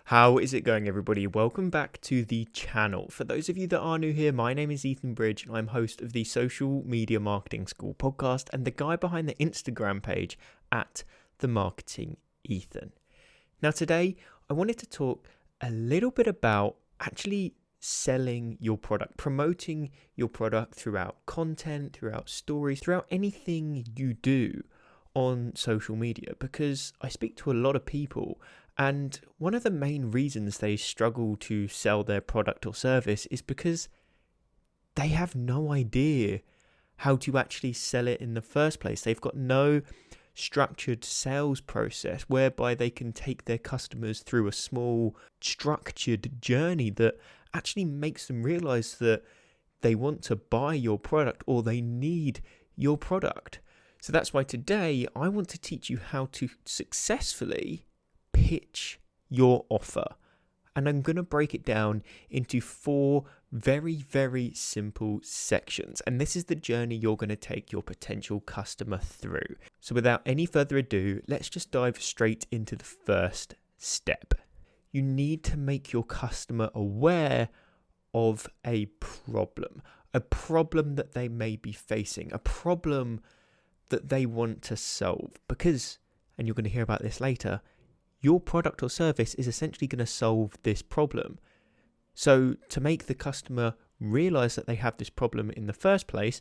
How is it going, everybody? Welcome back to the channel. For those of you that are new here, my name is Ethan Bridge and I'm host of the Social Media Marketing School podcast and the guy behind the Instagram page at The Marketing Ethan. Now today, I wanted to talk a little bit about actually selling your product, promoting your product throughout content, throughout stories, throughout anything you do on social media, because I speak to a lot of people and one of the main reasons they struggle to sell their product or service is because they have no idea how to actually sell it in the first place. They've got no structured sales process whereby they can take their customers through a small structured journey that actually makes them realize that they want to buy your product or they need your product. So that's why today I want to teach you how to successfully pitch your offer. And I'm going to break it down into 4 very, very simple sections. And this is the journey you're going to take your potential customer through. So without any further ado, let's just dive straight into the first step. You need to make your customer aware of a problem that they may be facing, a problem that they want to solve. Because, and you're going to hear about this later, your product or service is essentially going to solve this problem. So to make the customer realize that they have this problem in the first place,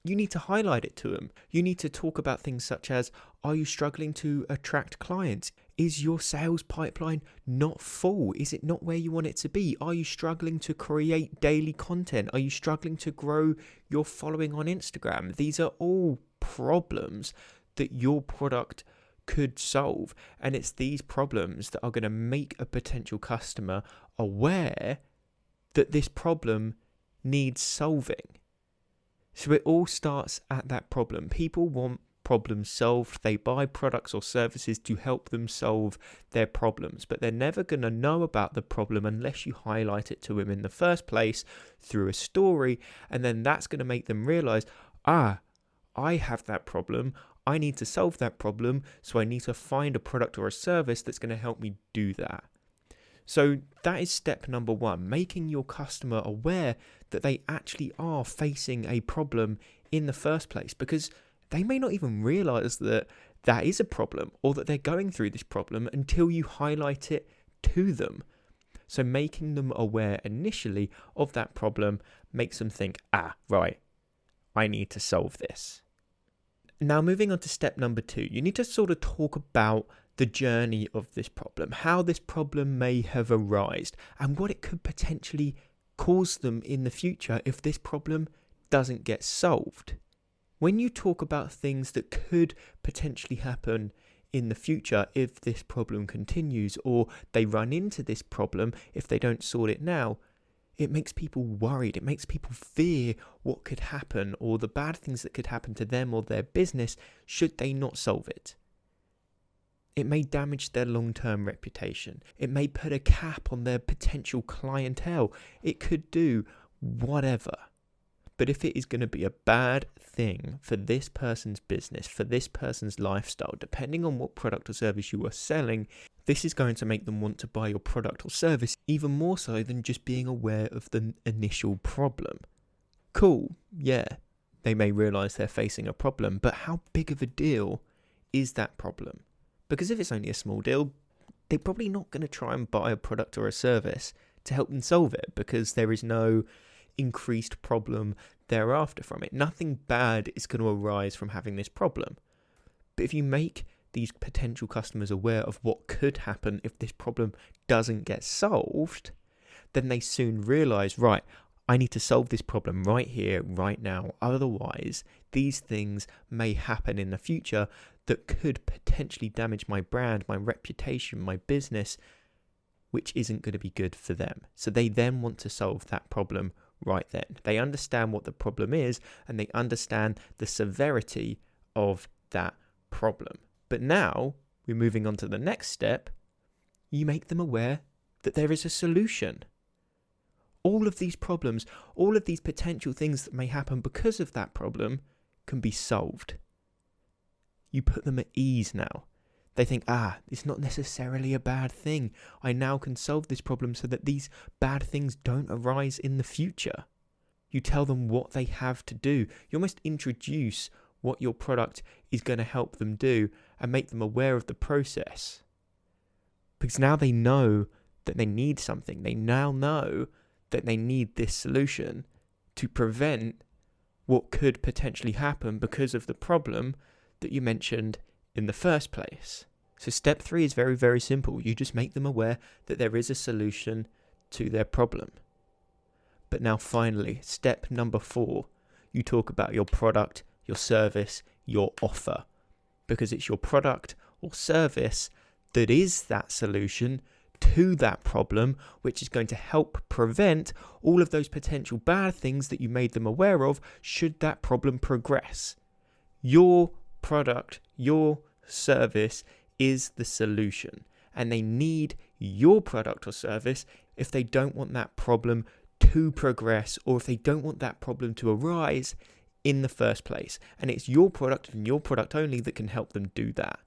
you need to highlight it to them. You need to talk about things such as, are you struggling to attract clients? Is your sales pipeline not full? Is it not where you want it to be? Are you struggling to create daily content? Are you struggling to grow your following on Instagram? These are all problems that your product could solve, and it's these problems that are going to make a potential customer aware that this problem needs solving. So it all starts at that problem. People want problems solved. They buy products or services to help them solve their problems, but they're never going to know about the problem unless you highlight it to them in the first place through a story, and then that's going to make them realize, I have that problem. I need to solve that problem, so I need to find a product or a service that's going to help me do that. So that is step number 1, making your customer aware that they actually are facing a problem in the first place, because they may not even realize that that is a problem or that they're going through this problem until you highlight it to them. So making them aware initially of that problem makes them think, right, I need to solve this. Now, moving on to step number 2, you need to sort of talk about the journey of this problem, how this problem may have arisen, and what it could potentially cause them in the future if this problem doesn't get solved. When you talk about things that could potentially happen in the future if this problem continues, or they run into this problem if they don't sort it now, it makes people worried. It makes people fear what could happen or the bad things that could happen to them or their business should they not solve it. It may damage their long-term reputation. It may put a cap on their potential clientele. It could do whatever. But if it is going to be a bad thing for this person's business, for this person's lifestyle, depending on what product or service you are selling, this is going to make them want to buy your product or service even more so than just being aware of the initial problem. Cool, yeah, they may realize they're facing a problem, but how big of a deal is that problem? Because if it's only a small deal, they're probably not going to try and buy a product or a service to help them solve it because there is no increased problem thereafter from it. Nothing bad is going to arise from having this problem. But if you make these potential customers aware of what could happen if this problem doesn't get solved, then they soon realize, right, I need to solve this problem right here, right now. Otherwise, these things may happen in the future that could potentially damage my brand, my reputation, my business, which isn't going to be good for them. So they then want to solve that problem right then. They understand what the problem is and they understand the severity of that problem. But now we're moving on to the next step. You make them aware that there is a solution. All of these problems, all of these potential things that may happen because of that problem can be solved. You put them at ease now. They think, it's not necessarily a bad thing. I now can solve this problem so that these bad things don't arise in the future. You tell them what they have to do. You almost introduce what your product is going to help them do and make them aware of the process. Because now they know that they need something. They now know that they need this solution to prevent what could potentially happen because of the problem that you mentioned in the first place. So step 3 is very, very simple. You just make them aware that there is a solution to their problem. But now finally, step number 4, you talk about your product, your service, your offer. Because it's your product or service that is that solution to that problem, which is going to help prevent all of those potential bad things that you made them aware of should that problem progress. Your product, your service is the solution, and they need your product or service if they don't want that problem to progress, or if they don't want that problem to arise in the first place. And it's your product and your product only that can help them do that.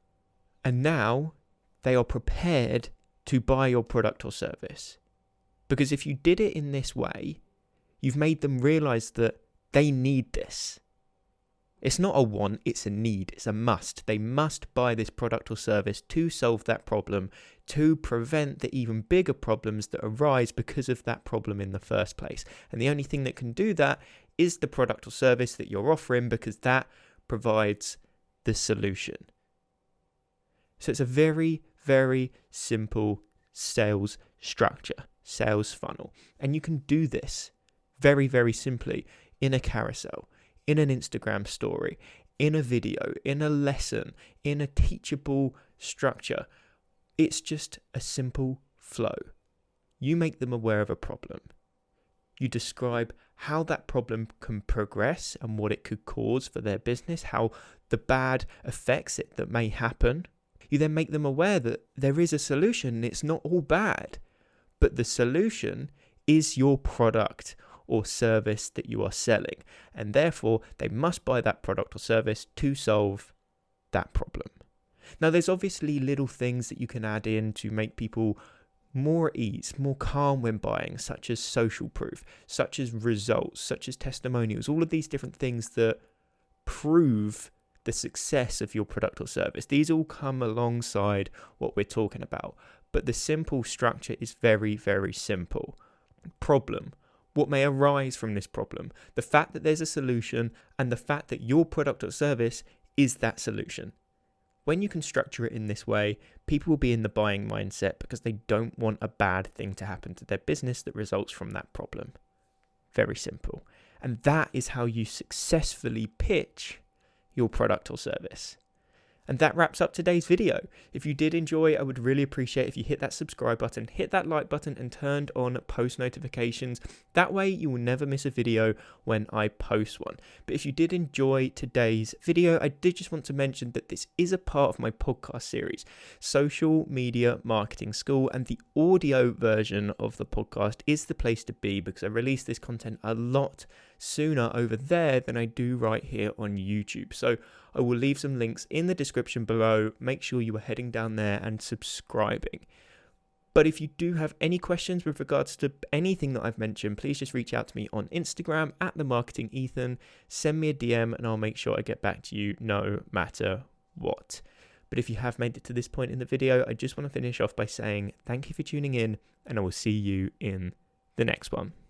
And now they are prepared to buy your product or service. Because if you did it in this way, you've made them realize that they need this. It's not a want, it's a need, it's a must. They must buy this product or service to solve that problem, to prevent the even bigger problems that arise because of that problem in the first place. And the only thing that can do that is the product or service that you're offering, because that provides the solution. So it's a very, very simple sales structure, sales funnel. And you can do this very, very simply in a carousel, in an Instagram story, in a video, in a lesson, in a teachable structure. It's just a simple flow. You make them aware of a problem. You describe how that problem can progress and what it could cause for their business, how the bad effects that may happen. You then make them aware that there is a solution and it's not all bad, but the solution is your product or service that you are selling, and therefore they must buy that product or service to solve that problem. Now, there's obviously little things that you can add in to make people more at ease, more calm when buying, such as social proof, such as results, such as testimonials, all of these different things that prove the success of your product or service. These all come alongside what we're talking about, but the simple structure is very, very simple. Problem. What may arise from this problem, the fact that there's a solution, and the fact that your product or service is that solution. When you can structure it in this way, people will be in the buying mindset because they don't want a bad thing to happen to their business that results from that problem. Very simple. And that is how you successfully pitch your product or service. And that wraps up today's video. If you did enjoy, I would really appreciate if you hit that subscribe button, hit that like button, and turned on post notifications. That way you will never miss a video when I post one. But if you did enjoy today's video, I did just want to mention that this is a part of my podcast series, Social Media Marketing School, and the audio version of the podcast is the place to be because I release this content a lot sooner over there than I do right here on YouTube. So I will leave some links in the description below. Make sure you are heading down there and subscribing. But if you do have any questions with regards to anything that I've mentioned, please just reach out to me on Instagram at @themarketingethan. Send me a DM and I'll make sure I get back to you no matter what. But if you have made it to this point in the video, I just want to finish off by saying thank you for tuning in, and I will see you in the next one.